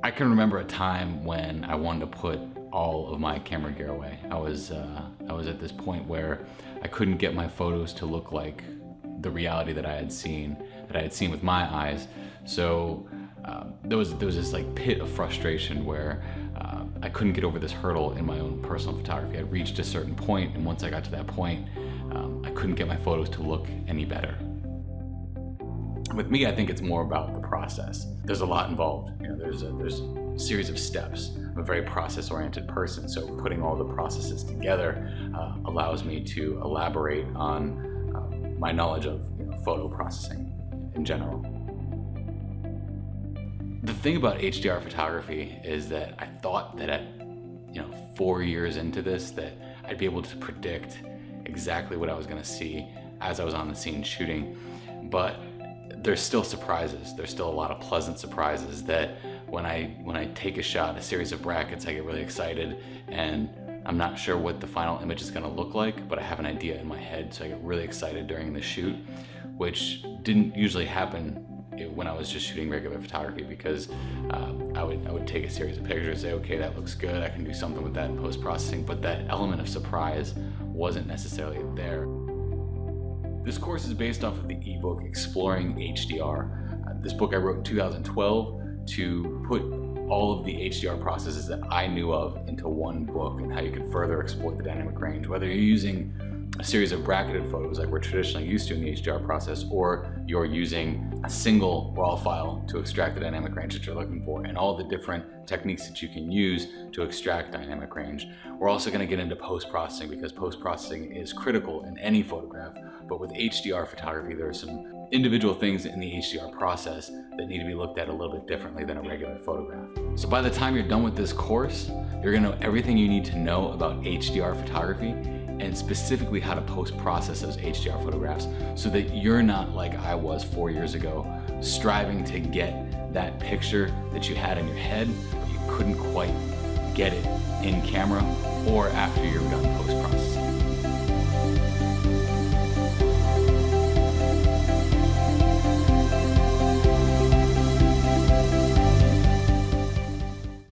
I can remember a time when I wanted to put all of my camera gear away. I was at this point where I couldn't get my photos to look like the reality that I had seen with my eyes. So there was this like pit of frustration where I couldn't get over this hurdle in my own personal photography. I reached a certain point, and once I got to that point, I couldn't get my photos to look any better. With me, I think it's more about the process. There's a lot involved. You know, there's a series of steps. I'm a very process-oriented person, so putting all the processes together allows me to elaborate on my knowledge of photo processing in general. The thing about HDR photography is that I thought that at 4 years into this that I'd be able to predict exactly what I was going to see as I was on the scene shooting, but there's still surprises. There's still a lot of pleasant surprises that when I take a shot, a series of brackets, I get really excited and I'm not sure what the final image is going to look like, but I have an idea in my head, so I get really excited during the shoot, which didn't usually happen when I was just shooting regular photography, because I would take a series of pictures and say, okay, that looks good, I can do something with that in post-processing, but that element of surprise wasn't necessarily there. This course is based off of the ebook Exploring HDR. This book I wrote in 2012 to put all of the HDR processes that I knew of into one book, and how you can further exploit the dynamic range, whether you're using a series of bracketed photos like we're traditionally used to in the HDR process, or you're using a single RAW file to extract the dynamic range that you're looking for, and all the different techniques that you can use to extract dynamic range. We're also going to get into post-processing, because post-processing is critical in any photograph, but with HDR photography there are some individual things in the HDR process that need to be looked at a little bit differently than a regular photograph. So by the time you're done with this course, you're going to know everything you need to know about HDR photography, and specifically how to post-process those HDR photographs, so that you're not like I was 4 years ago, striving to get that picture that you had in your head, but you couldn't quite get it in camera or after you're done post-processing.